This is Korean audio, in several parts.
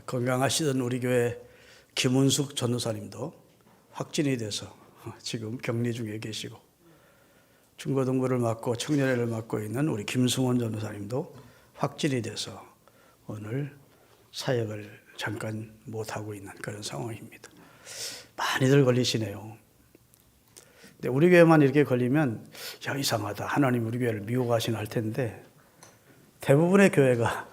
건강하시던 우리 교회 김은숙 전도사님도 확진이 돼서 지금 격리 중에 계시고, 중고등부를 맡고 청년회를 맡고 있는 우리 김승원 전도사님도 확진이 돼서 오늘 사역을 잠깐 못하고 있는 그런 상황입니다. 많이들 걸리시네요. 근데 우리 교회만 이렇게 걸리면 야, 이상하다, 하나님 우리 교회를 미워하시나 할 텐데, 대부분의 교회가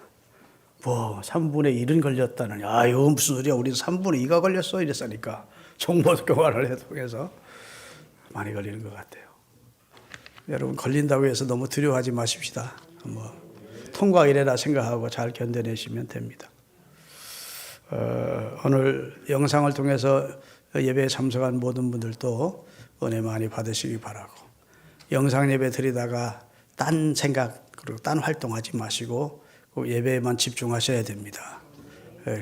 뭐 3분의 1은 걸렸다는, 아 이거 무슨 소리야, 우리 3분의 2가 걸렸어 이랬으니까 정보교환을 통해서 많이 걸리는 것 같아요. 여러분, 걸린다고 해서 너무 두려워하지 마십시다. 뭐 통과 이래라 생각하고 잘 견뎌내시면 됩니다. 오늘 영상을 통해서 예배에 참석한 모든 분들도 은혜 많이 받으시기 바라고, 영상 예배 드리다가 딴 생각 그리고 딴 활동하지 마시고 꼭 예배에만 집중하셔야 됩니다.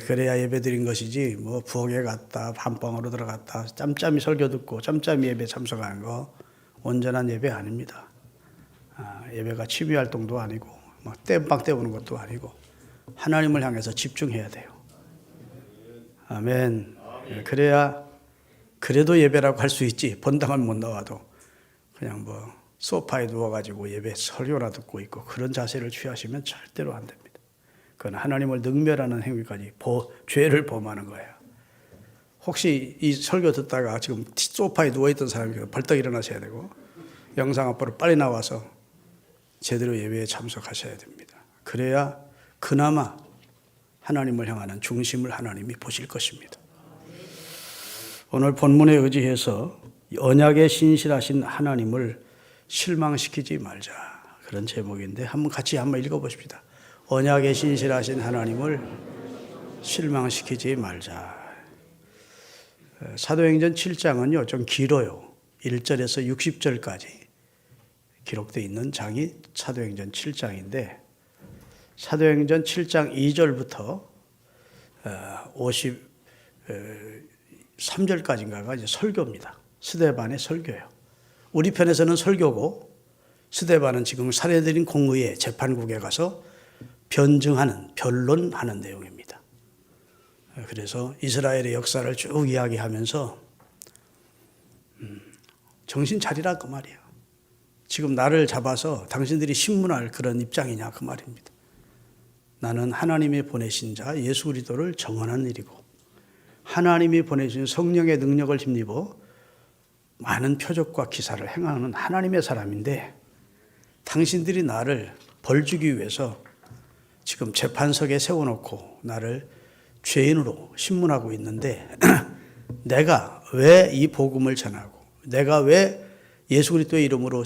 그래야 예배 드린 것이지 뭐 부엌에 갔다 밤방으로 들어갔다 짬짬이 설교 듣고 짬짬이 예배 참석하는 거 온전한 예배 아닙니다. 예배가 취미 활동도 아니고 막 땜빵 때우는 것도 아니고 하나님을 향해서 집중해야 돼요. 아멘. 그래야 그래도 예배라고 할 수 있지. 본당은 못 나와도 그냥 뭐 소파에 누워가지고 예배 설교나 듣고 있고 그런 자세를 취하시면 절대로 안 됩니다. 그건 하나님을 능멸하는 행위까지 죄를 범하는 거예요. 혹시 이 설교 듣다가 지금 소파에 누워있던 사람이 벌떡 일어나셔야 되고, 영상 앞으로 빨리 나와서 제대로 예배에 참석하셔야 됩니다. 그래야 그나마 하나님을 향하는 중심을 하나님이 보실 것입니다. 오늘 본문에 의지해서 언약에 신실하신 하나님을 실망시키지 말자, 그런 제목인데 같이 한번 읽어보십시다. 언약에 신실하신 하나님을 실망시키지 말자. 사도행전 7장은요 좀 길어요. 1절에서 60절까지 기록되어 있는 장이 사도행전 7장인데, 사도행전 7장 2절부터 53절까지인가가 이제 설교입니다. 스데반의 설교예요. 우리 편에서는 설교고, 스데반은 지금 살해드린 공의회 재판국에 가서 변론하는 내용입니다. 그래서 이스라엘의 역사를 쭉 이야기하면서 정신 차리라 그 말이에요. 지금 나를 잡아서 당신들이 신문할 그런 입장이냐 그 말입니다. 나는 하나님이 보내신 자 예수 그리스도를 정언한 일이고, 하나님이 보내신 성령의 능력을 힘입어 많은 표적과 기사를 행하는 하나님의 사람인데, 당신들이 나를 벌 주기 위해서 지금 재판석에 세워놓고 나를 죄인으로 신문하고 있는데 내가 왜 이 복음을 전하고 내가 왜 예수 그리스도의 이름으로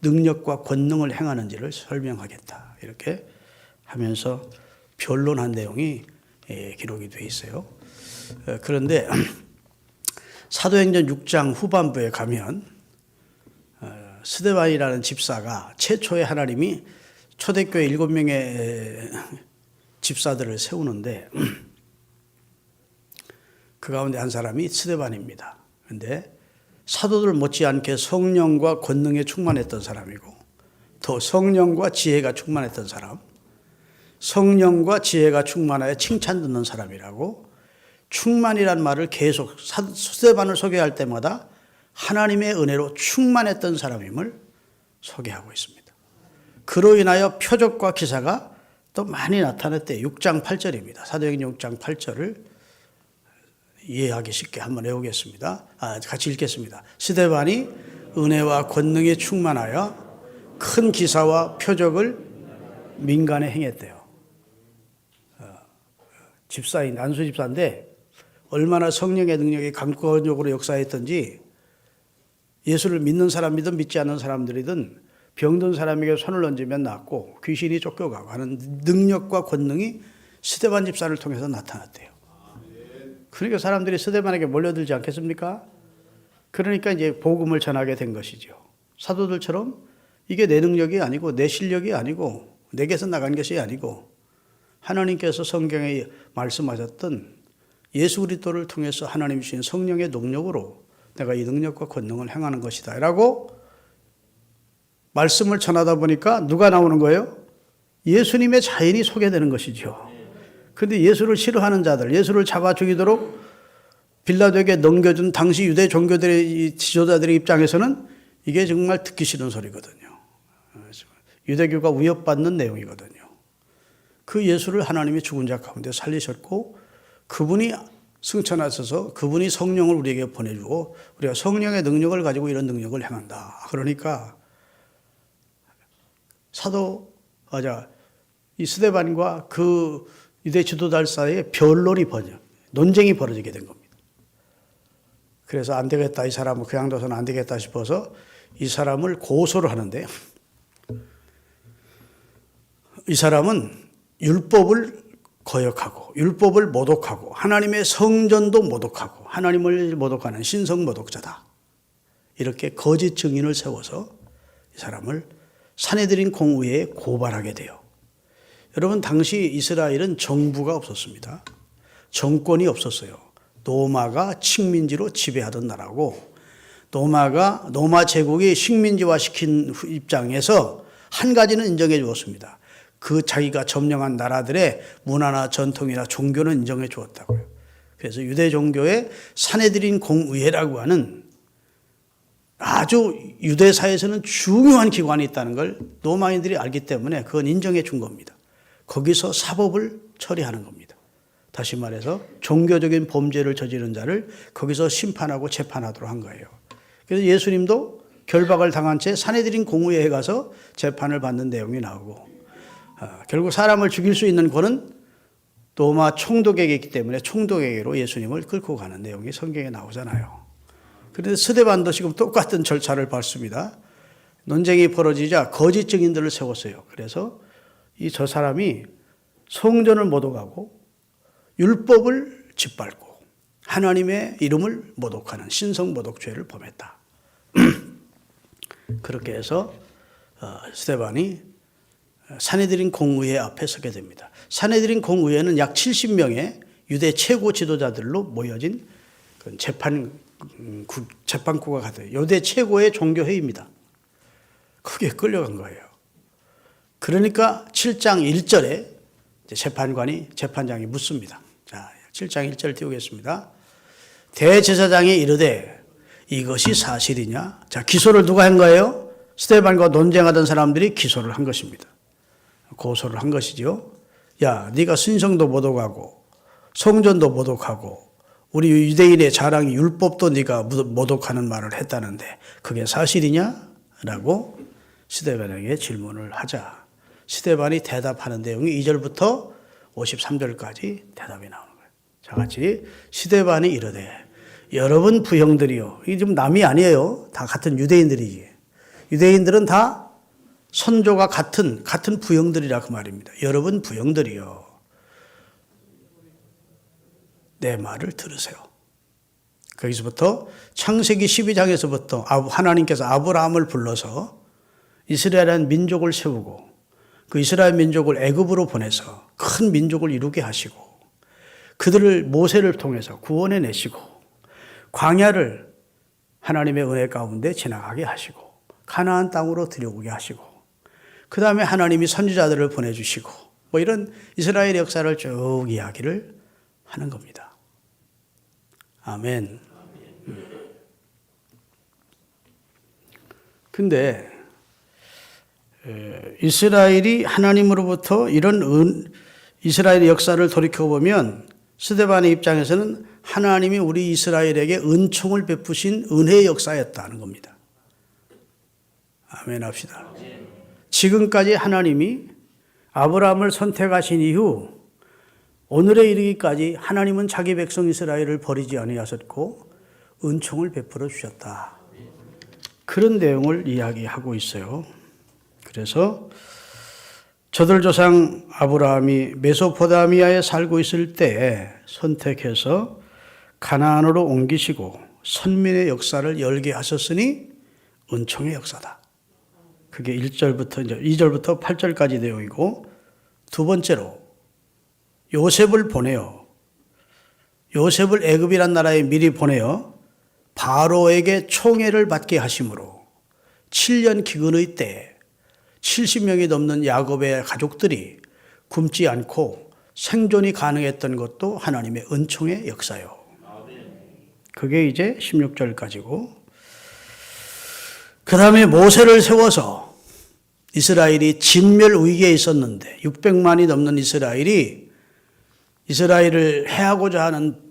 능력과 권능을 행하는지를 설명하겠다, 이렇게 하면서 변론한 내용이 기록이 되어 있어요. 그런데 사도행전 6장 후반부에 가면 스데반이라는 집사가 최초에 하나님이 초대교회 7명의 집사들을 세우는데 그 가운데 한 사람이 스데반입니다. 그런데 사도들 못지않게 성령과 권능에 충만했던 사람이고, 또 성령과 지혜가 충만했던 사람, 성령과 지혜가 충만하여 칭찬 듣는 사람이라고, 충만이란 말을 계속 스데반을 소개할 때마다 하나님의 은혜로 충만했던 사람임을 소개하고 있습니다. 그로 인하여 표적과 기사가 또 많이 나타났대. 6장 8절입니다. 사도행전 6장 8절을 이해하기 쉽게 한번 외우겠습니다. 같이 읽겠습니다. 스데반이 은혜와 권능에 충만하여 큰 기사와 표적을 민간에 행했대요. 집사인 안수 집사인데 얼마나 성령의 능력이 강권적으로 역사했던지, 예수를 믿는 사람이든 믿지 않는 사람들이든 병든 사람에게 손을 얹으면 낫고 귀신이 쫓겨가고 하는 능력과 권능이 스데반 집사를 통해서 나타났대요. 그러니까 사람들이 스데반에게 몰려들지 않겠습니까? 그러니까 이제 복음을 전하게 된 것이죠. 사도들처럼 이게 내 능력이 아니고 내 실력이 아니고 내게서 나간 것이 아니고 하나님께서 성경에 말씀하셨던 예수 그리스도를 통해서 하나님 주신 성령의 능력으로 내가 이 능력과 권능을 행하는 것이다 라고 말씀을 전하다 보니까 누가 나오는 거예요? 예수님의 자인이 소개되는 것이죠. 근데 예수를 싫어하는 자들, 예수를 잡아 죽이도록 빌라도에게 넘겨준 당시 유대 종교들의 지도자들의 입장에서는 이게 정말 듣기 싫은 소리거든요. 유대교가 위협받는 내용이거든요. 그 예수를 하나님이 죽은 자 가운데 살리셨고 그분이 승천하셔서 그분이 성령을 우리에게 보내주고 우리가 성령의 능력을 가지고 이런 능력을 행한다. 그러니까 이 스데반과 그 유대 지도자들 사이에 변론이 논쟁이 벌어지게 된 겁니다. 그래서 안 되겠다, 이 사람은 그냥 둬서는 안 되겠다 싶어서 이 사람을 고소를 하는데요. 이 사람은 율법을 거역하고 율법을 모독하고 하나님의 성전도 모독하고 하나님을 모독하는 신성 모독자다. 이렇게 거짓 증인을 세워서 이 사람을 산헤드린 공의회에 고발하게 돼요. 여러분, 당시 이스라엘은 정부가 없었습니다. 정권이 없었어요. 로마가 식민지로 지배하던 나라고 로마 제국이 식민지화시킨 입장에서 한 가지는 인정해 주었습니다. 그 자기가 점령한 나라들의 문화나 전통이나 종교는 인정해 주었다고요. 그래서 유대 종교의 산헤드린 공의회라고 하는 아주 유대사에서는 중요한 기관이 있다는 걸 로마인들이 알기 때문에 그건 인정해 준 겁니다. 거기서 사법을 처리하는 겁니다. 다시 말해서 종교적인 범죄를 저지른 자를 거기서 심판하고 재판하도록 한 거예요. 그래서 예수님도 결박을 당한 채 산헤드린 공의회에 가서 재판을 받는 내용이 나오고 결국 사람을 죽일 수 있는 권은 로마 총독에게 있기 때문에 총독에게로 예수님을 끌고 가는 내용이 성경에 나오잖아요. 그런데 스데반도 지금 똑같은 절차를 밟습니다. 논쟁이 벌어지자 거짓 증인들을 세웠어요. 그래서 저 사람이 성전을 모독하고 율법을 짓밟고 하나님의 이름을 모독하는 신성 모독죄를 범했다. 그렇게 해서 스데반이 산헤드린 공의회 앞에 서게 됩니다. 산헤드린 공의회는 약 70명의 유대 최고 지도자들로 모여진 재판구가 같아요. 유대 최고의 종교회의입니다. 그게 끌려간 거예요. 그러니까 7장 1절에 재판장이 묻습니다. 자, 7장 1절 띄우겠습니다. 대제사장이 이르되 이것이 사실이냐? 자, 기소를 누가 한 거예요? 스데반과 논쟁하던 사람들이 기소를 한 것입니다. 고소를 한 것이죠. 야, 네가 신성도 모독하고 성전도 모독하고 우리 유대인의 자랑이 율법도 네가 모독하는 말을 했다는데 그게 사실이냐? 라고 스데반에게 질문을 하자 스데반이 대답하는 내용이 2절부터 53절까지 대답이 나오는 거예요. 자, 같이 스데반이 이르되 여러분 부형들이요. 이게 좀 남이 아니에요. 다 같은 유대인들이지. 유대인들은 다 선조가 같은 부형들이라 그 말입니다. 여러분 부형들이요. 내 말을 들으세요. 거기서부터 창세기 12장에서부터 하나님께서 아브라함을 불러서 이스라엘이라는 민족을 세우고 그 이스라엘 민족을 애굽으로 보내서 큰 민족을 이루게 하시고 그들을 모세를 통해서 구원해 내시고 광야를 하나님의 은혜 가운데 지나가게 하시고 가나안 땅으로 들여오게 하시고 그 다음에 하나님이 선지자들을 보내주시고 뭐 이런 이스라엘 역사를 쭉 이야기를 하는 겁니다. 아멘. 근데 이스라엘이 하나님으로부터 이런 이스라엘의 역사를 돌이켜보면 스데반의 입장에서는 하나님이 우리 이스라엘에게 은총을 베푸신 은혜의 역사였다는 겁니다. 아멘 합시다. 지금까지 하나님이 아브라함을 선택하신 이후 오늘에 이르기까지 하나님은 자기 백성 이스라엘을 버리지 아니하셨고 은총을 베풀어 주셨다. 그런 내용을 이야기하고 있어요. 그래서 저들 조상 아브라함이 메소포타미아에 살고 있을 때 선택해서 가나안으로 옮기시고 선민의 역사를 열게 하셨으니 은총의 역사다. 그게 1절부터 이제 2절부터 8절까지 내용이고 두 번째로 요셉을 보내요. 요셉을 애굽이란 나라에 미리 보내요. 바로에게 총애를 받게 하심으로 7년 기근의 때 70명이 넘는 야곱의 가족들이 굶지 않고 생존이 가능했던 것도 하나님의 은총의 역사요. 그게 이제 16절까지고, 그 다음에 모세를 세워서 이스라엘이 진멸 위기에 있었는데 600만이 넘는 이스라엘을 해하고자 하는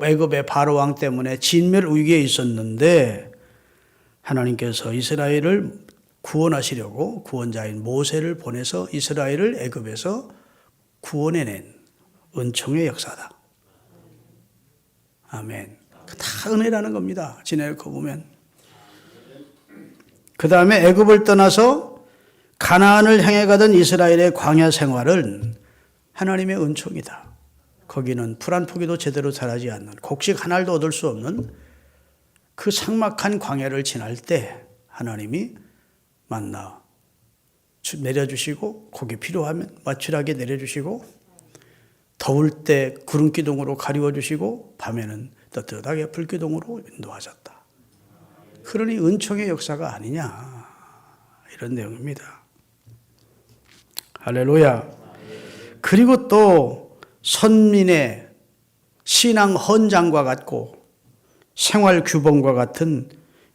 애굽의 바로 왕 때문에 진멸 위기에 있었는데 하나님께서 이스라엘을 구원하시려고 구원자인 모세를 보내서 이스라엘을 애굽에서 구원해낸 은총의 역사다. 아멘. 다 은혜라는 겁니다. 지내고 보면. 그 다음에 애굽을 떠나서 가나안을 향해 가던 이스라엘의 광야 생활은 하나님의 은총이다. 거기는 풀 한 포기도 제대로 자라지 않는, 곡식 하나도 얻을 수 없는 그 삭막한 광야를 지날 때 하나님이 만나 내려주시고, 고기 필요하면 마취하게 내려주시고, 더울 때 구름 기둥으로 가리워 주시고, 밤에는 따뜻하게 불 기둥으로 인도하셨다. 그러니 은총의 역사가 아니냐, 이런 내용입니다. 할렐루야. 그리고 또 선민의 신앙 헌장과 같고 생활 규범과 같은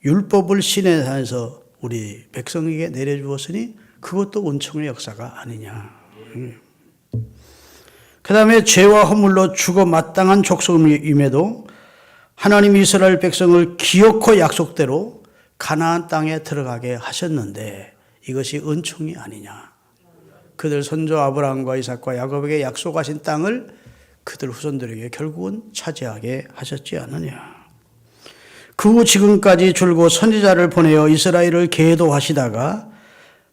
율법을 시내 산에서 우리 백성에게 내려주었으니 그것도 은총의 역사가 아니냐. 그 다음에 죄와 허물로 죽어 마땅한 족속임에도 하나님이 이스라엘 백성을 기어코 약속대로 가나안 땅에 들어가게 하셨는데 이것이 은총이 아니냐. 그들 선조 아브라함과 이삭과 야곱에게 약속하신 땅을 그들 후손들에게 결국은 차지하게 하셨지 않느냐. 그 후 지금까지 줄곧 선지자를 보내어 이스라엘을 계도하시다가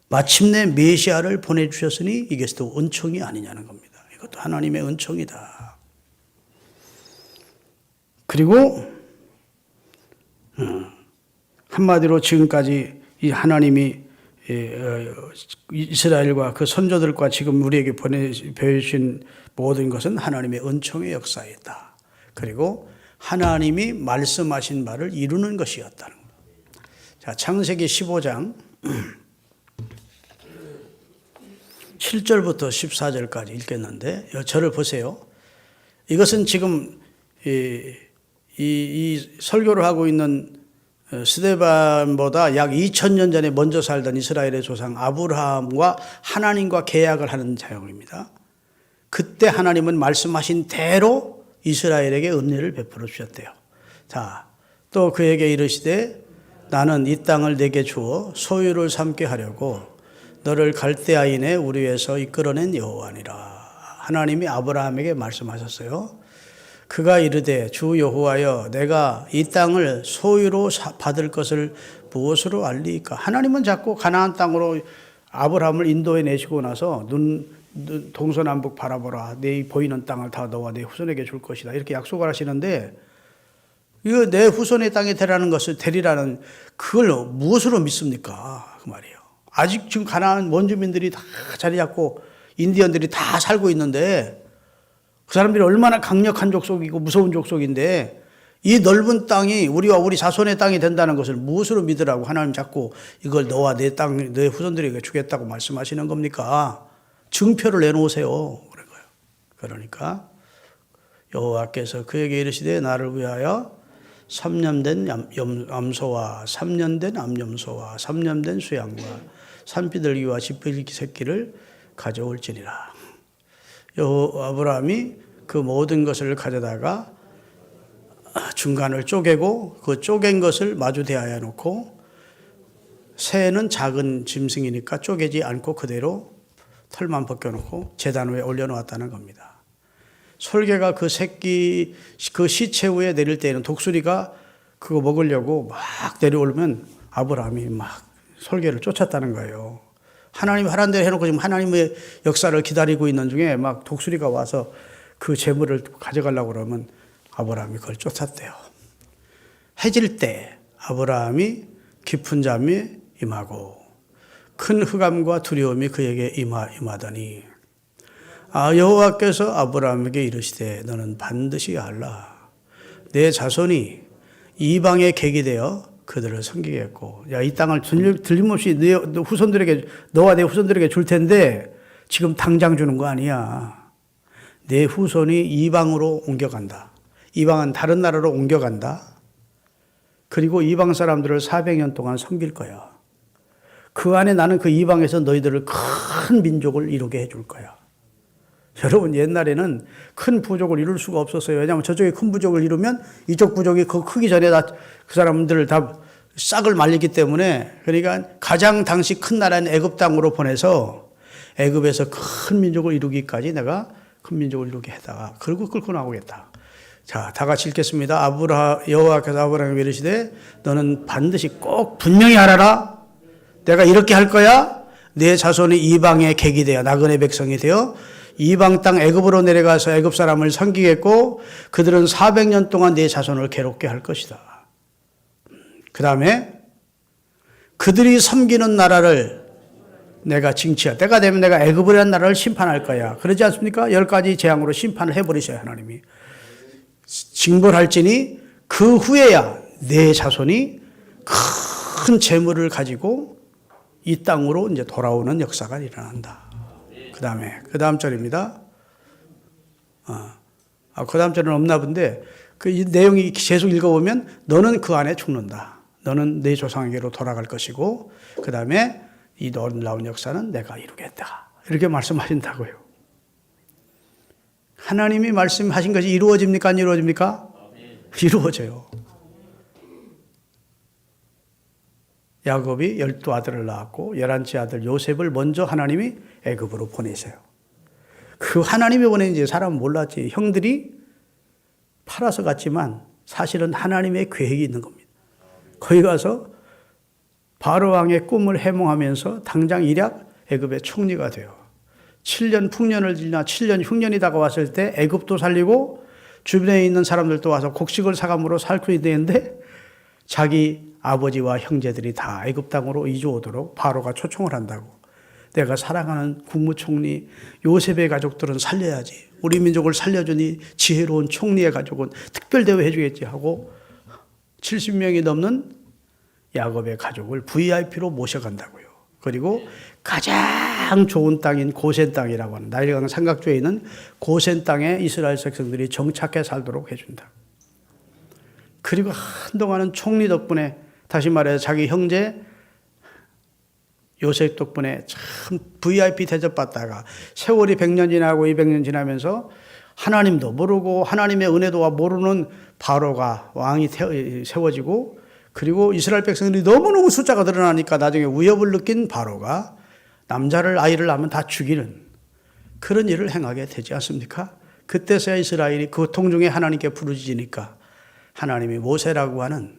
마침내 메시아를 보내주셨으니 이것도 은총이 아니냐는 겁니다. 이것도 하나님의 은총이다. 그리고 한마디로 지금까지 이 하나님이 이스라엘과 그 선조들과 지금 우리에게 보여주신 모든 것은 하나님의 은총의 역사이다. 그리고 하나님이 말씀하신 바를 이루는 것이었다는 겁니다. 자, 창세기 15장 7절부터 14절까지 읽겠는데 저를 보세요. 이것은 지금 이 설교를 하고 있는 스데반보다 약 2000년 전에 먼저 살던 이스라엘의 조상 아브라함과 하나님과 계약을 하는 내용입니다. 그때 하나님은 말씀하신 대로 이스라엘에게 은혜를 베풀어 주셨대요. 자, 또 그에게 이르시되 나는 이 땅을 내게 주어 소유를 삼게 하려고 너를 갈대아인의 우리에서 이끌어낸 여호와니라. 하나님이 아브라함에게 말씀하셨어요. 그가 이르되 주 여호와여 내가 이 땅을 소유로 받을 것을 무엇으로 알리까? 하나님은 자꾸 가나안 땅으로 아브라함을 인도해 내시고 나서 동서남북 바라보라. 내 보이는 땅을 다 너와 내 후손에게 줄 것이다. 이렇게 약속을 하시는데 이거 내 후손의 땅에 되리라는 그걸 무엇으로 믿습니까? 그 말이에요. 아직 지금 가나안 원주민들이 다 자리 잡고 인디언들이 다 살고 있는데 그 사람들이 얼마나 강력한 족속이고 무서운 족속인데 이 넓은 땅이 우리와 우리 자손의 땅이 된다는 것을 무엇으로 믿으라고 하나님 자꾸 이걸 너와 내 땅, 내 후손들에게 주겠다고 말씀하시는 겁니까? 증표를 내놓으세요. 그런 거예요. 그러니까 여호와께서 그에게 이르시되 나를 위하여 3년 된 암소와 3년 된 암염소와 3년 된 수양과 산비둘기와 쥐뿔기 새끼를 가져올지니라. 아브라함이 그 모든 것을 가져다가 중간을 쪼개고 그 쪼갠 것을 마주 대하여 놓고 새는 작은 짐승이니까 쪼개지 않고 그대로 털만 벗겨놓고 제단 위에 올려놓았다는 겁니다. 솔개가 그 새끼 그 시체 위에 내릴 때에는 독수리가 그거 먹으려고 막 내려오면 아브라함이 막 솔개를 쫓았다는 거예요. 하나님이 하라는 대로 해놓고 지금 하나님의 역사를 기다리고 있는 중에 막 독수리가 와서 그 재물을 가져가려고 그러면 아브라함이 그걸 쫓았대요. 해질 때 아브라함이 깊은 잠이 임하고 큰 흑암과 두려움이 그에게 임하더니 여호와께서 아브라함에게 이르시되 너는 반드시 알라. 내 자손이 이방의 객이 되어 그들을 섬기겠고 이 땅을 들림없이 너와 내 후손들에게 줄 텐데 지금 당장 주는 거 아니야. 내 후손이 이방으로 옮겨간다. 이방은 다른 나라로 옮겨간다. 그리고 이방 사람들을 400년 동안 섬길 거야. 그 안에 나는 그 이방에서 너희들을 큰 민족을 이루게 해줄 거야. 여러분, 옛날에는 큰 부족을 이룰 수가 없었어요. 왜냐하면 저쪽에 큰 부족을 이루면 이쪽 부족이 그 크기 전에 다 그 사람들을 다 싹을 말리기 때문에, 그러니까 가장 당시 큰 나라인 애굽 땅으로 보내서 애굽에서 큰 민족을 이루기까지 내가 큰 민족을 이루게 하다가 그리고 끌고 나오겠다. 자, 다 같이 읽겠습니다. 여호와께서 아브라함에게 이르시되 너는 반드시 꼭 분명히 알아라. 내가 이렇게 할 거야. 내 자손이 이방의 객이 되어 나그네 백성이 되어 이방 땅 애굽으로 내려가서 애굽 사람을 섬기겠고 그들은 400년 동안 내 자손을 괴롭게 할 것이다. 그 다음에 그들이 섬기는 나라를 내가 징치할 때가 되면 내가 애굽이라는 나라를 심판할 거야. 그러지 않습니까? 10가지 재앙으로 심판을 해버리셔요, 하나님이. 징벌할지니 그 후에야 내 자손이 큰 재물을 가지고 이 땅으로 이제 돌아오는 역사가 일어난다. 그 다음 절입니다. 그 다음 절은 없나 본데, 그 내용이 계속 읽어보면, 너는 그 안에 죽는다. 너는 내 조상에게로 돌아갈 것이고, 그 다음에 이 놀라운 역사는 내가 이루겠다. 이렇게 말씀하신다고요. 하나님이 말씀하신 것이 이루어집니까? 안 이루어집니까? 이루어져요. 야곱이 12아들을 낳았고 11째 아들 요셉을 먼저 하나님이 애굽으로 보내세요. 그 하나님이 보내는지 사람은 몰랐지. 형들이 팔아서 갔지만 사실은 하나님의 계획이 있는 겁니다. 거기 가서 바로 왕의 꿈을 해몽하면서 당장 일약 애굽의 총리가 돼요. 7년 풍년을 지나 7년 흉년이 다가왔을 때 애굽도 살리고 주변에 있는 사람들도 와서 곡식을 사감으로 살고 있는데 자기 아버지와 형제들이 다 애굽 땅으로 이주 오도록 바로가 초청을 한다고. 내가 사랑하는 국무총리 요셉의 가족들은 살려야지. 우리 민족을 살려주니 지혜로운 총리의 가족은 특별 대우해 주겠지 하고 70명이 넘는 야곱의 가족을 VIP로 모셔간다고요. 그리고 가장 좋은 땅인 고센 땅이라고 하는 나일강 삼각주에 있는 고센 땅에 이스라엘 백성들이 정착해 살도록 해준다. 그리고 한동안은 총리 덕분에, 다시 말해서 자기 형제 요셉 덕분에 참 VIP 대접받다가 세월이 100년 지나고 200년 지나면서 하나님도 모르고 하나님의 은혜도 모르는 바로가 왕이 세워지고, 그리고 이스라엘 백성들이 너무너무 숫자가 늘어나니까 나중에 위협을 느낀 바로가 남자를 아이를 낳으면 다 죽이는 그런 일을 행하게 되지 않습니까? 그때서야 이스라엘이 그 통중에 하나님께 부르짖으니까 하나님이 모세라고 하는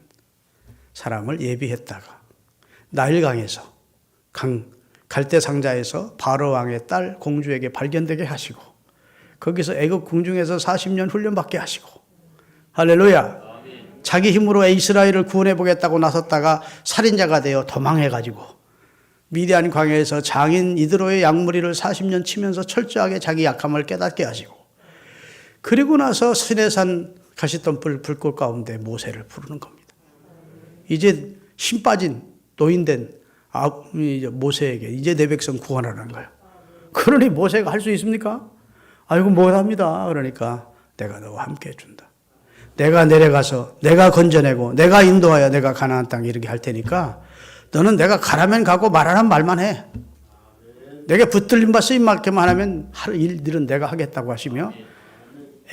사람을 예비했다가 나일강에서 갈대 상자에서 바로 왕의 딸 공주에게 발견되게 하시고 거기서 애굽 궁중에서 40년 훈련받게 하시고, 할렐루야. 자기 힘으로 이스라엘을 구원해 보겠다고 나섰다가 살인자가 되어 도망해가지고 미디안 광야에서 장인 이드로의 양무리를 40년 치면서 철저하게 자기 약함을 깨닫게 하시고, 그리고 나서 시내산 가시덤불 불꽃 가운데 모세를 부르는 겁니다. 이제 힘 빠진 노인된 모세에게 이제 내 백성 구원하라는 거예요. 그러니 모세가 할 수 있습니까? 아이고 못합니다. 그러니까 내가 너와 함께 해준다. 내가 내려가서 내가 건져내고 내가 인도하여 내가 가나안 땅에 이르게 할 테니까 너는 내가 가라면 가고 말하라면 말만 해. 내가 붙들림 바 쓰임 맡기만 하면 할 일들은 내가 하겠다고 하시며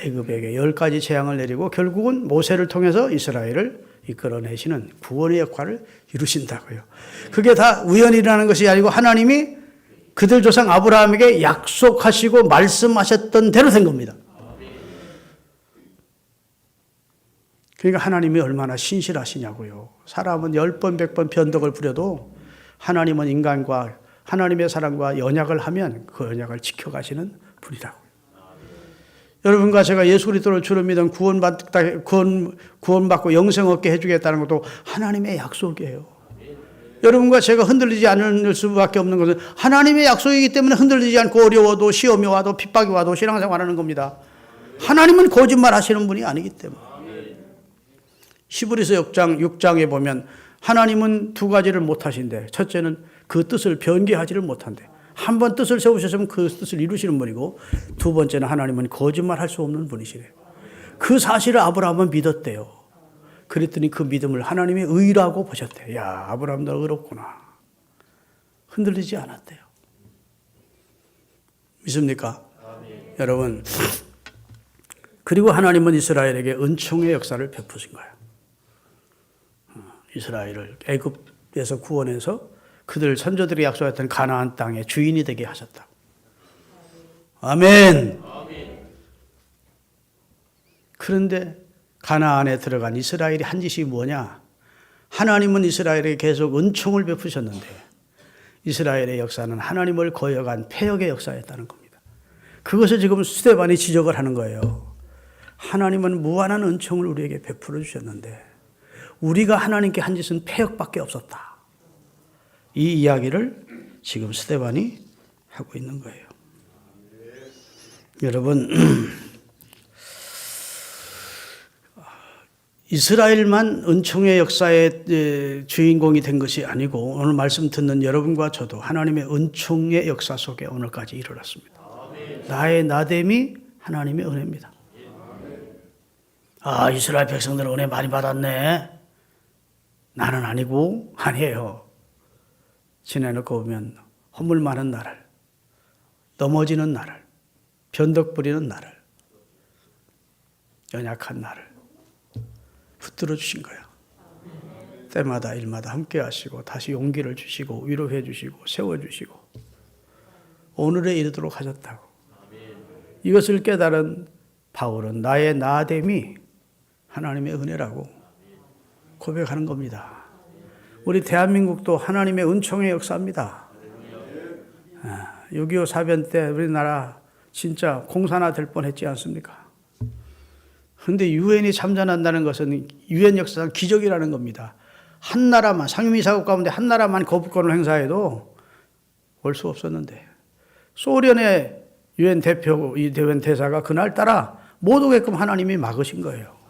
애굽에게 10가지 재앙을 내리고 결국은 모세를 통해서 이스라엘을 이끌어내시는 구원의 역할을 이루신다고요. 그게 다 우연히 일어나는 것이 아니고 하나님이 그들 조상 아브라함에게 약속하시고 말씀하셨던 대로 된 겁니다. 그러니까 하나님이 얼마나 신실하시냐고요. 사람은 10번 100번 변덕을 부려도 하나님은 인간과 하나님의 사랑과 언약을 하면 그 언약을 지켜가시는 분이라고요. 여러분과 제가 예수 그리스도를 주로 믿은 구원받고 영생 얻게 해주겠다는 것도 하나님의 약속이에요. 여러분과 제가 흔들리지 않을 수밖에 없는 것은 하나님의 약속이기 때문에 흔들리지 않고 어려워도 시험이 와도 핍박이 와도 신앙생활하는 겁니다. 하나님은 거짓말 하시는 분이 아니기 때문에. 히브리서 6장에 보면 하나님은 두 가지를 못하신대. 첫째는 그 뜻을 변개하지를 못한대. 한 번 뜻을 세우셨으면 그 뜻을 이루시는 분이고, 두 번째는 하나님은 거짓말할 수 없는 분이시래요. 그 사실을 아브라함은 믿었대요. 그랬더니 그 믿음을 하나님의 의라고 보셨대요. 야, 아브라함 너 의롭구나. 흔들리지 않았대요. 믿습니까? 아멘. 여러분, 그리고 하나님은 이스라엘에게 은총의 역사를 베푸신 거예요. 이스라엘을 애굽에서 구원해서 그들 선조들이 약속했던 가나안 땅의 주인이 되게 하셨다. 아멘. 아멘. 그런데 가나안에 들어간 이스라엘이 한 짓이 뭐냐? 하나님은 이스라엘에게 계속 은총을 베푸셨는데 이스라엘의 역사는 하나님을 거역한 패역의 역사였다는 겁니다. 그것을 지금 스데반이 지적을 하는 거예요. 하나님은 무한한 은총을 우리에게 베풀어 주셨는데 우리가 하나님께 한 짓은 패역밖에 없었다. 이 이야기를 지금 스데반이 하고 있는 거예요. 여러분, 이스라엘만 은총의 역사의 주인공이 된 것이 아니고 오늘 말씀 듣는 여러분과 저도 하나님의 은총의 역사 속에 오늘까지 이르렀습니다. 나의 나됨이 하나님의 은혜입니다. 아, 이스라엘 백성들은 은혜 많이 받았네. 나는 아니고, 아니에요. 지내놓고 보면 허물 많은 나를, 넘어지는 나를, 변덕 부리는 나를, 연약한 나를 붙들어 주신 거예요. 때마다 일마다 함께 하시고 다시 용기를 주시고 위로해 주시고 세워주시고 오늘에 이르도록 하셨다고. 이것을 깨달은 바울은 나의 나됨이 하나님의 은혜라고 고백하는 겁니다. 우리 대한민국도 하나님의 은총의 역사입니다. 6.25 사변 때 우리나라 진짜 공산화 될 뻔했지 않습니까? 그런데 유엔이 참전한다는 것은 유엔 역사상 기적이라는 겁니다. 한 나라만, 상임이사국 가운데 한 나라만 거부권을 행사해도 올 수 없었는데 소련의 유엔 대표, 이 유엔 대사가 그날따라 못 오게끔 하나님이 막으신 거예요.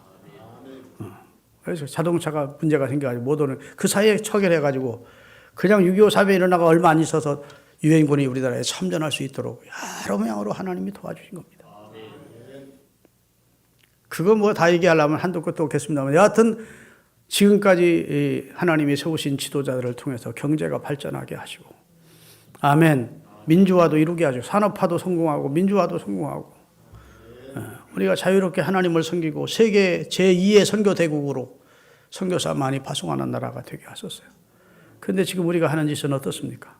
그래서 자동차가 문제가 생겨가지고 못 오는 그 사이에 처결해가지고 그냥 6.25 사변이 일어나가 얼마 안 있어서 유엔군이 우리나라에 참전할 수 있도록 여러 명으로 하나님이 도와주신 겁니다. 그거 뭐 다 얘기하려면 한도 끝도 없겠습니다만 여하튼 지금까지 하나님이 세우신 지도자들을 통해서 경제가 발전하게 하시고 아멘. 민주화도 이루게 하죠. 산업화도 성공하고 민주화도 성공하고 우리가 자유롭게 하나님을 섬기고 세계 제2의 선교대국으로 선교사 많이 파송하는 나라가 되게 하셨어요. 그런데 지금 우리가 하는 짓은 어떻습니까?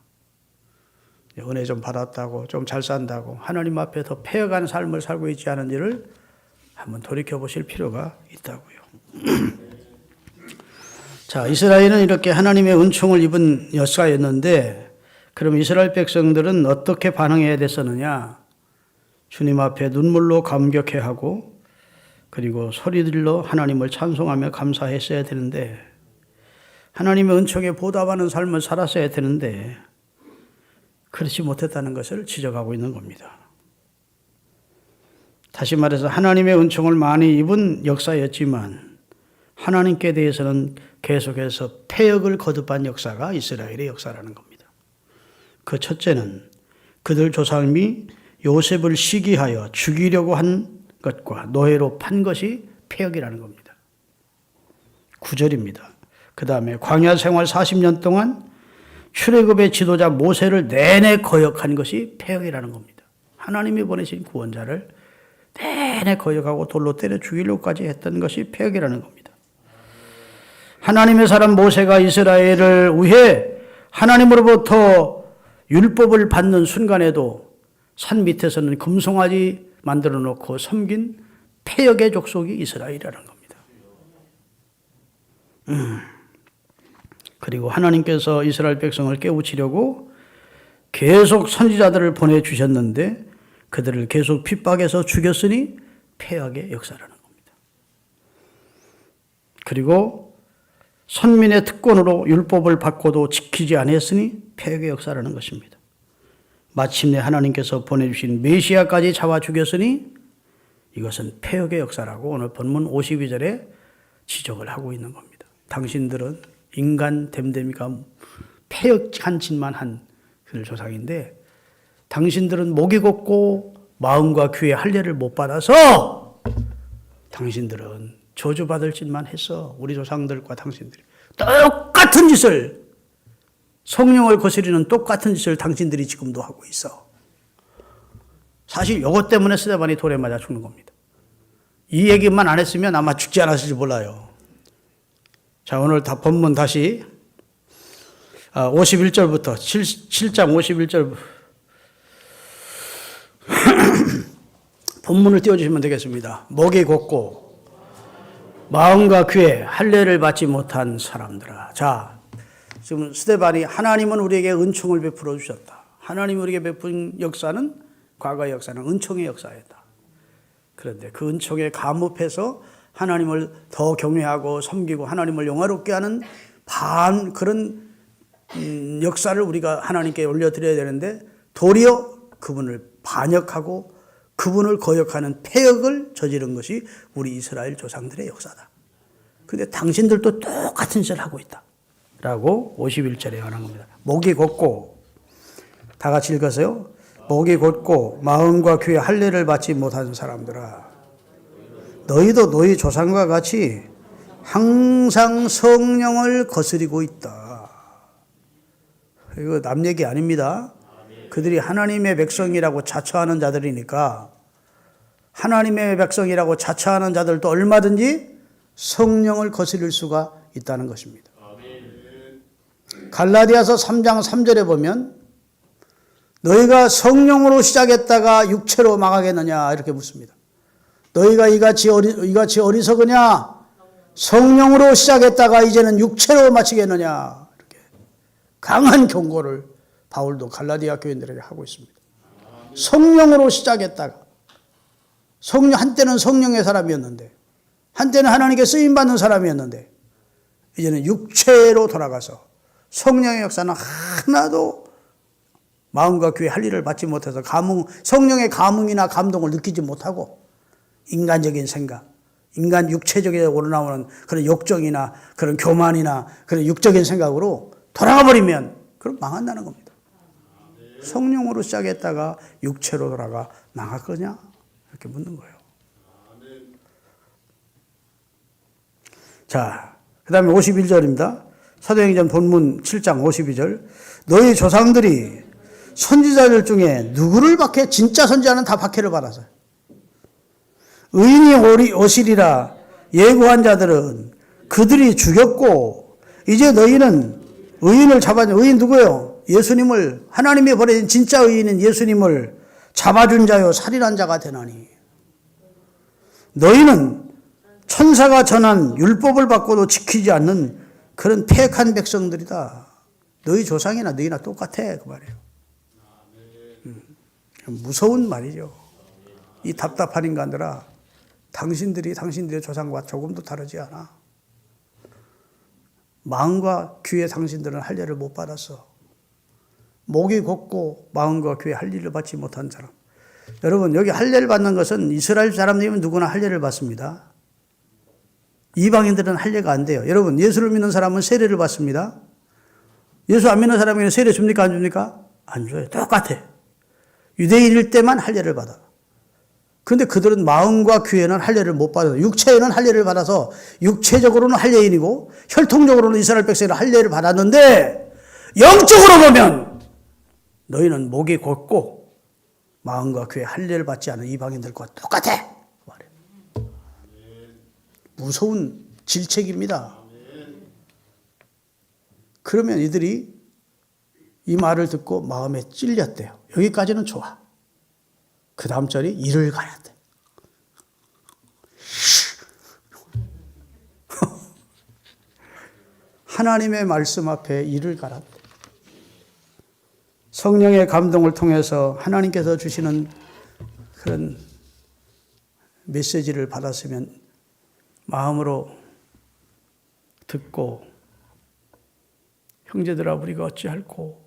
은혜 좀 받았다고 좀 잘 산다고 하나님 앞에 더 패여간 삶을 살고 있지 않은 일을 한번 돌이켜보실 필요가 있다고요. 자, 이스라엘은 이렇게 하나님의 은총을 입은 역사였는데 그럼 이스라엘 백성들은 어떻게 반응해야 됐었느냐? 주님 앞에 눈물로 감격해하고 그리고 소리들로 하나님을 찬송하며 감사했어야 되는데 하나님의 은총에 보답하는 삶을 살았어야 되는데 그렇지 못했다는 것을 지적하고 있는 겁니다. 다시 말해서 하나님의 은총을 많이 입은 역사였지만 하나님께 대해서는 계속해서 패역을 거듭한 역사가 이스라엘의 역사라는 겁니다. 그 첫째는 그들 조상이 요셉을 시기하여 죽이려고 한 것과 노예로 판 것이 패역이라는 겁니다. 9절입니다. 그 다음에 광야 생활 40년 동안 출애굽의 지도자 모세를 내내 거역한 것이 패역이라는 겁니다. 하나님이 보내신 구원자를 내내 거역하고 돌로 때려 죽이려고까지 했던 것이 패역이라는 겁니다. 하나님의 사람 모세가 이스라엘을 위해 하나님으로부터 율법을 받는 순간에도 산 밑에서는 금송아지 만들어 놓고 섬긴 패역의 족속이 이스라엘이라는 겁니다. 그리고 하나님께서 이스라엘 백성을 깨우치려고 계속 선지자들을 보내주셨는데 그들을 계속 핍박해서 죽였으니 패역의 역사라는 겁니다. 그리고 선민의 특권으로 율법을 받고도 지키지 않았으니 패역의 역사라는 것입니다. 마침내 하나님께서 보내주신 메시아까지 잡아 죽였으니 이것은 패역의 역사라고 오늘 본문 52절에 지적을 하고 있는 겁니다. 당신들은 인간 됨됨이가 패역한 짓만 한 그들 조상인데 당신들은 목이 곱고 마음과 귀의 할례를 못 받아서 당신들은 저주받을 짓만 했어. 우리 조상들과 당신들이 똑같은 짓을, 성령을 거스리는 똑같은 짓을 당신들이 지금도 하고 있어. 사실 이것 때문에 스데반이 돌에 맞아 죽는 겁니다. 이 얘기만 안 했으면 아마 죽지 않았을지 몰라요. 자, 오늘 다 본문 다시 51절부터 7장 51절 본문을 띄워주시면 되겠습니다. 목이 곧고 마음과 귀에 할례를 받지 못한 사람들아. 자, 지금 스데반이 하나님은 우리에게 은총을 베풀어 주셨다. 하나님이 우리에게 베푼 역사는, 과거의 역사는 은총의 역사였다. 그런데 그 은총에 감업해서 하나님을 더 경외하고 섬기고 하나님을 영화롭게 하는 그런 역사를 우리가 하나님께 올려드려야 되는데 도리어 그분을 반역하고 그분을 거역하는 패역을 저지른 것이 우리 이스라엘 조상들의 역사다. 그런데 당신들도 똑같은 짓을 하고 있다 라고 51절에 말한 겁니다. 목이 곧고, 다 같이 읽으세요. 목이 곧고 마음과 귀에 할례를 받지 못하는 사람들아, 너희도 너희 조상과 같이 항상 성령을 거스리고 있다. 이거 남 얘기 아닙니다. 그들이 하나님의 백성이라고 자처하는 자들이니까 하나님의 백성이라고 자처하는 자들도 얼마든지 성령을 거스릴 수가 있다는 것입니다. 갈라디아서 3장 3절에 보면 너희가 성령으로 시작했다가 육체로 망하겠느냐 이렇게 묻습니다. 너희가 이같이 어리석으냐? 성령으로 시작했다가 이제는 육체로 마치겠느냐? 이렇게 강한 경고를 바울도 갈라디아 교인들에게 하고 있습니다. 성령으로 시작했다가, 한때는 성령의 사람이었는데, 한때는 하나님께 쓰임받는 사람이었는데, 이제는 육체로 돌아가서 성령의 역사는 하나도 마음과 귀의 할례를 받지 못해서 성령의 감흥이나 감동을 느끼지 못하고 인간적인 생각, 인간 육체적으로 나오는 그런 욕정이나 그런 교만이나 그런 육적인 생각으로 돌아가 버리면 그럼 망한다는 겁니다. 성령으로 시작했다가 육체로 돌아가 망할 거냐? 이렇게 묻는 거예요. 자, 그 다음에 51절입니다. 사도행전 본문 7장 52절. 너희 조상들이 선지자들 중에 누구를 박해? 진짜 선지자는 다 박해를 받았어요. 의인이 오시리라 예고한 자들은 그들이 죽였고 이제 너희는 의인을 의인 누구예요? 예수님을, 하나님이 보내신 진짜 의인인 예수님을 잡아준 자요 살인한 자가 되나니 너희는 천사가 전한 율법을 받고도 지키지 않는 그런 패역한 백성들이다. 너희 조상이나 너희나 똑같아 그 말이에요. 무서운 말이죠. 이 답답한 인간들아, 당신들의 조상과 조금도 다르지 않아. 마음과 귀에 당신들은 할례를 못 받았어. 목이 곧고 마음과 귀에 할례를 받지 못한 사람. 여러분, 여기 할례를 받는 것은 이스라엘 사람들이면 누구나 할례를 받습니다. 이방인들은 할례가 안 돼요. 여러분, 예수를 믿는 사람은 세례를 받습니다. 예수 안 믿는 사람에게는 세례 줍니까 안 줍니까? 안 줘요. 똑같아. 유대인일 때만 할례를 받아. 그런데 그들은 마음과 귀에는 할례를 못 받아서, 육체에는 할례를 받아서 육체적으로는 할례인이고 혈통적으로는 이스라엘 백성이 할례를 받았는데 영적으로 보면 너희는 목이 곧고 마음과 귀에 할례를 받지 않은 이방인들과 똑같아. 무서운 질책입니다. 그러면 이들이 이 말을 듣고 마음에 찔렸대요. 여기까지는 좋아. 그 다음 절이 이를 가야 돼. 하나님의 말씀 앞에 이를 가라 돼. 성령의 감동을 통해서 하나님께서 주시는 그런 메시지를 받았으면 마음으로 듣고 형제들아 우리가 어찌할꼬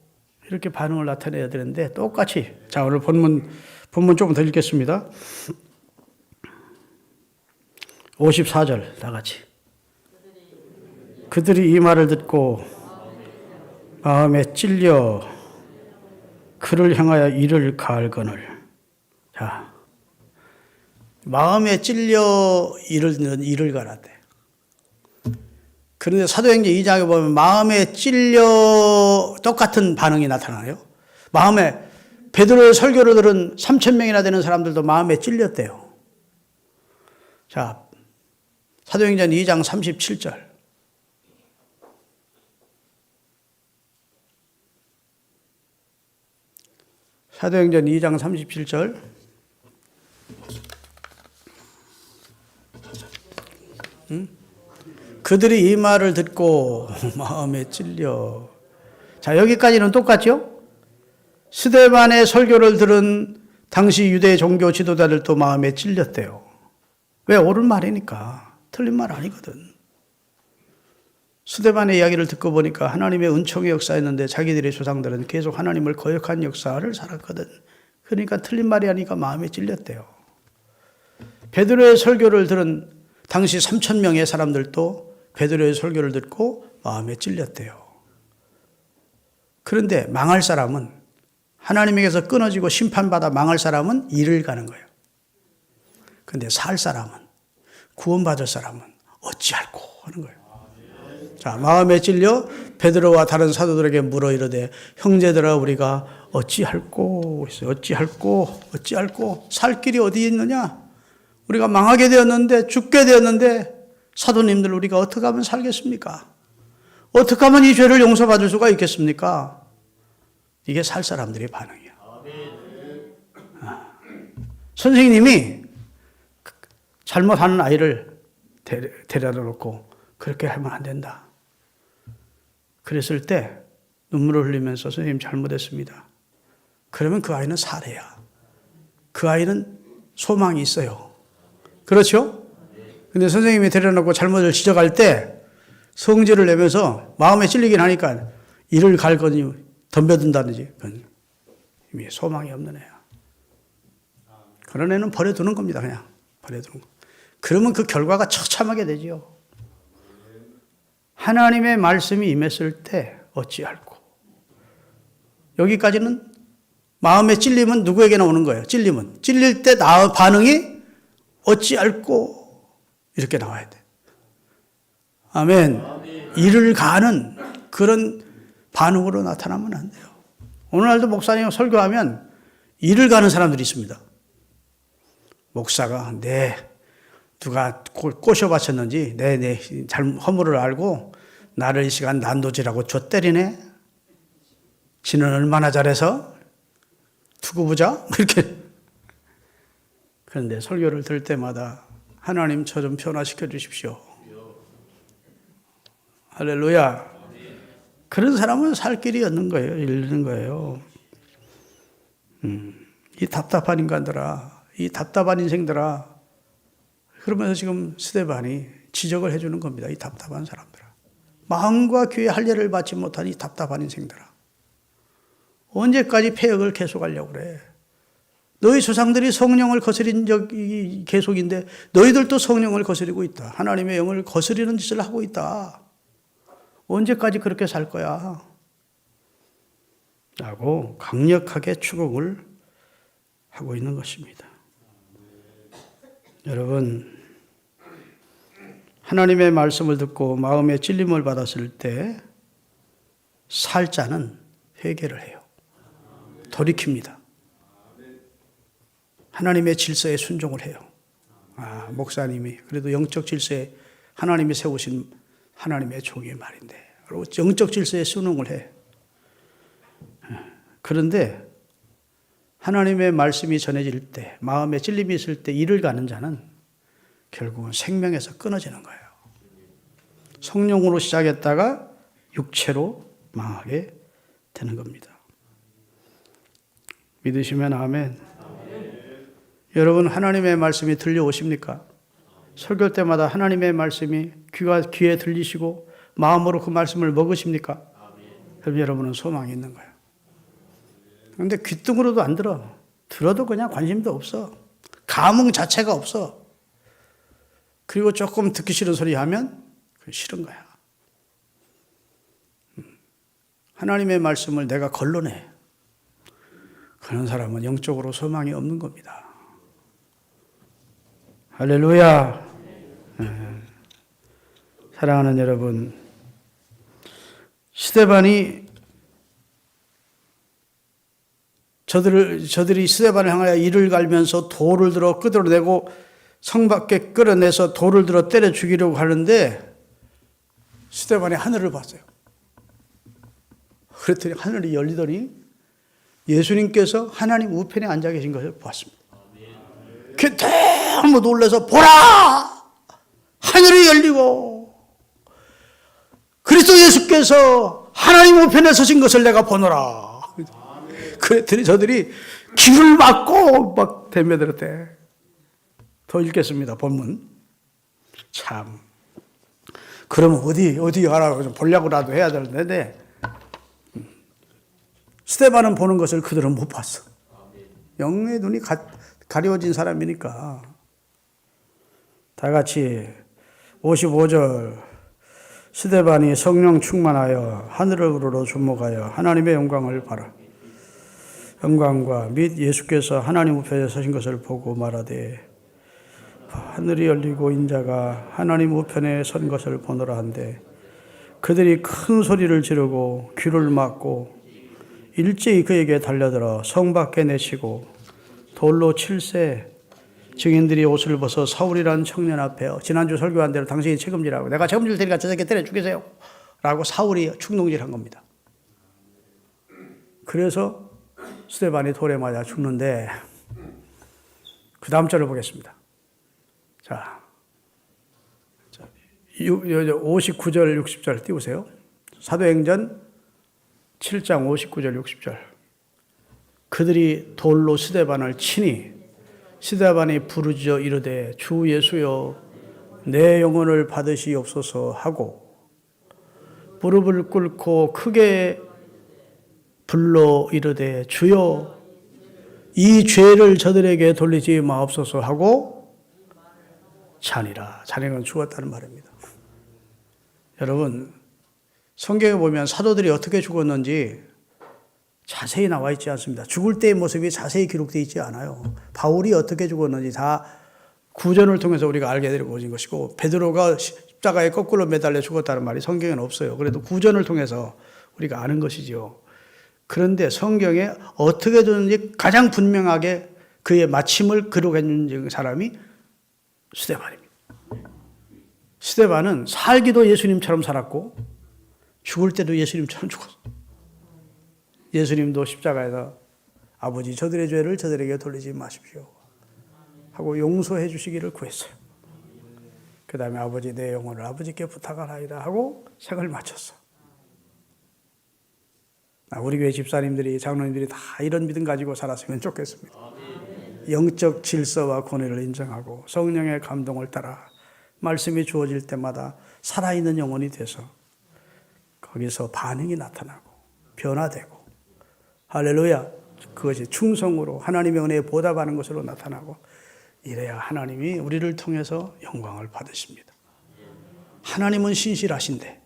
이렇게 반응을 나타내야 되는데 똑같이, 자 오늘 본문 조금 더 읽겠습니다. 54절 다 같이. 그들이 이 말을 듣고 마음에 찔려 그를 향하여 이를 가할거늘. 자, 마음에 찔려 이를 가라대. 그런데 사도행전 2장에 보면 마음에 찔려 똑같은 반응이 나타나요. 마음에 베드로의 설교를 들은 3,000명이나 되는 사람들도 마음에 찔렸대요. 자, 사도행전 2장 37절. 사도행전 2장 37절. 그들이 이 말을 듣고 마음에 찔려. 자, 여기까지는 똑같죠? 스데반의 설교를 들은 당시 유대 종교 지도자들도 마음에 찔렸대요. 왜? 옳은 말이니까. 틀린 말 아니거든. 스데반의 이야기를 듣고 보니까 하나님의 은총의 역사였는데 자기들의 조상들은 계속 하나님을 거역한 역사를 살았거든. 그러니까 틀린 말이 아니까 마음에 찔렸대요. 베드로의 설교를 들은 당시 3,000명의 사람들도 베드로의 설교를 듣고 마음에 찔렸대요. 그런데 망할 사람은, 하나님에게서 끊어지고 심판받아 망할 사람은 이를 가는 거예요. 그런데 살 사람은, 구원받을 사람은 어찌할꼬 하는 거예요. 자, 마음에 찔려 베드로와 다른 사도들에게 물어 이르되 형제들아 우리가 어찌할꼬 있어요. 어찌할꼬 살 길이 어디 있느냐? 우리가 망하게 되었는데, 죽게 되었는데 사도님들 우리가 어떻게 하면 살겠습니까? 어떻게 하면 이 죄를 용서받을 수가 있겠습니까? 이게 살 사람들의 반응이야. 선생님이 잘못하는 아이를 데려다 놓고 그렇게 하면 안 된다. 그랬을 때 눈물을 흘리면서 선생님 잘못했습니다. 그러면 그 아이는 살해야. 그 아이는 소망이 있어요. 그렇죠? 근데 선생님이 데려놓고 잘못을 지적할 때 성질을 내면서 마음에 찔리긴 하니까 이를 갈거니 덤벼든다든지 이미 소망이 없는 애야. 그런 애는 버려두는 겁니다. 그냥 버려두는 거. 그러면 그 결과가 처참하게 되지요. 하나님의 말씀이 임했을 때 어찌할꼬. 여기까지는 마음에 찔림은 누구에게나 오는 거예요. 찔림은. 찔릴 때 반응이 어찌할꼬 이렇게 나와야 돼. 아멘. 이를 가는 그런 반응으로 나타나면 안 돼요. 오늘날도 목사님 설교하면 이를 가는 사람들이 있습니다. 목사가 누가 꼬셔 바쳤는지 내 허물을 알고 나를 이 시간 난도질하고 줘 때리네. 지는 얼마나 잘해서 두고 보자 이렇게. 그런데 설교를 들을 때마다 하나님 저 좀 변화시켜 주십시오. 할렐루야. 그런 사람은 살 길이 없는 거예요. 잃는 거예요. 이 답답한 인간들아, 이 답답한 인생들아. 그러면서 지금 스데반이 지적을 해주는 겁니다. 이 답답한 사람들아. 마음과 귀에 할례를 받지 못한 이 답답한 인생들아. 언제까지 폐역을 계속하려고 그래. 너희 조상들이 성령을 거스린 적이 계속인데 너희들도 성령을 거스리고 있다. 하나님의 영을 거스리는 짓을 하고 있다. 언제까지 그렇게 살 거야? 라고 강력하게 추궁을 하고 있는 것입니다. 여러분, 하나님의 말씀을 듣고 마음의 찔림을 받았을 때 살 자는 회개를 해요. 돌이킵니다. 하나님의 질서에 순종을 해요. 목사님이 그래도 영적 질서에 하나님이 세우신 하나님의 종의 말인데 영적 질서에 순응을 해. 그런데 하나님의 말씀이 전해질 때, 마음에 찔림이 있을 때 이를 가는 자는 결국은 생명에서 끊어지는 거예요. 성령으로 시작했다가 육체로 망하게 되는 겁니다. 믿으시면 아멘. 여러분, 하나님의 말씀이 들려오십니까? 설교 때마다 하나님의 말씀이 귀에 들리시고 마음으로 그 말씀을 먹으십니까? 그럼 여러분은 소망이 있는 거예요. 그런데 귓등으로도 안 들어. 들어도 그냥 관심도 없어. 감흥 자체가 없어. 그리고 조금 듣기 싫은 소리 하면 싫은 거야. 하나님의 말씀을 내가 걸러내. 그런 사람은 영적으로 소망이 없는 겁니다. 할렐루야. 사랑하는 여러분, 스데반이 저들이 스데반을 향하여 이를 갈면서 돌을 들어 끄드러내고 성 밖에 끌어내서 돌을 들어 때려 죽이려고 하는데 스데반이 하늘을 봤어요. 그랬더니 하늘이 열리더니 예수님께서 하나님 우편에 앉아 계신 것을 보았습니다. 그 너무 놀라서 보라! 하늘이 열리고 그리스도 예수께서 하나님 우편에 서신 것을 내가 보노라. 그랬더니 저들이 귀를 막고 막 덤벼들었대. 더 읽겠습니다. 본문. 참. 그러면 어디 가라고 좀 보려고라도 해야 되는데 스데반은 보는 것을 그들은 못 봤어. 영의 눈이 가려진 사람이니까. 다 같이 55절. 스데반이 성령 충만하여 하늘으로 주목하여 하나님의 영광을 바라. 영광과 및 예수께서 하나님 우편에 서신 것을 보고 말하되 하늘이 열리고 인자가 하나님 우편에 선 것을 보노라 한데 그들이 큰 소리를 지르고 귀를 막고 일제히 그에게 달려들어 성 밖에 내치고 돌로 칠세. 증인들이 옷을 벗어 사울이라는 청년 앞에 지난주 설교한 대로 당신이 책임지라고 내가 책임질 테니까 저 새끼 때려 죽이세요 라고 사울이 충동질한 겁니다. 그래서 스데반이 돌에 맞아 죽는데 그 다음 절을 보겠습니다. 자 59절 60절 띄우세요. 사도행전 7장 59절 60절. 그들이 돌로 스데반을 치니 스데반이 부르짖어 이르되 주 예수여 내 영혼을 받으시옵소서 하고 무릎을 꿇고 크게 불러 이르되 주여 이 죄를 저들에게 돌리지 마옵소서 하고 자니라. 자니는 죽었다는 말입니다. 여러분 성경에 보면 사도들이 어떻게 죽었는지 자세히 나와 있지 않습니다. 죽을 때의 모습이 자세히 기록되어 있지 않아요. 바울이 어떻게 죽었는지 다 구전을 통해서 우리가 알게 되고 있는 것이고 베드로가 십자가에 거꾸로 매달려 죽었다는 말이 성경에는 없어요. 그래도 구전을 통해서 우리가 아는 것이죠. 그런데 성경에 어떻게 됐는지 가장 분명하게 그의 마침을 기록해 준 사람이 스데반입니다. 스데반은 살기도 예수님처럼 살았고 죽을 때도 예수님처럼 죽었어요. 예수님도 십자가에서 아버지 저들의 죄를 저들에게 돌리지 마십시오 하고 용서해 주시기를 구했어요. 그 다음에 아버지 내 영혼을 아버지께 부탁하나이다 하고 생을 마쳤어. 우리 교회 집사님들이 장로님들이 다 이런 믿음 가지고 살았으면 좋겠습니다. 영적 질서와 권위를 인정하고 성령의 감동을 따라 말씀이 주어질 때마다 살아있는 영혼이 돼서 거기서 반응이 나타나고 변화되고 할렐루야. 그것이 충성으로 하나님의 은혜에 보답하는 것으로 나타나고 이래야 하나님이 우리를 통해서 영광을 받으십니다. 하나님은 신실하신데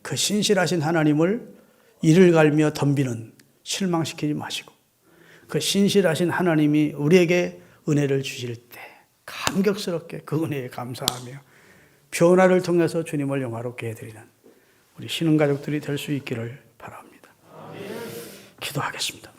그 신실하신 하나님을 이를 갈며 덤비는 실망시키지 마시고 그 신실하신 하나님이 우리에게 은혜를 주실 때 감격스럽게 그 은혜에 감사하며 변화를 통해서 주님을 영화롭게 해드리는 우리 신흥가족들이 될 수 있기를 바랍니다. 기도하겠습니다.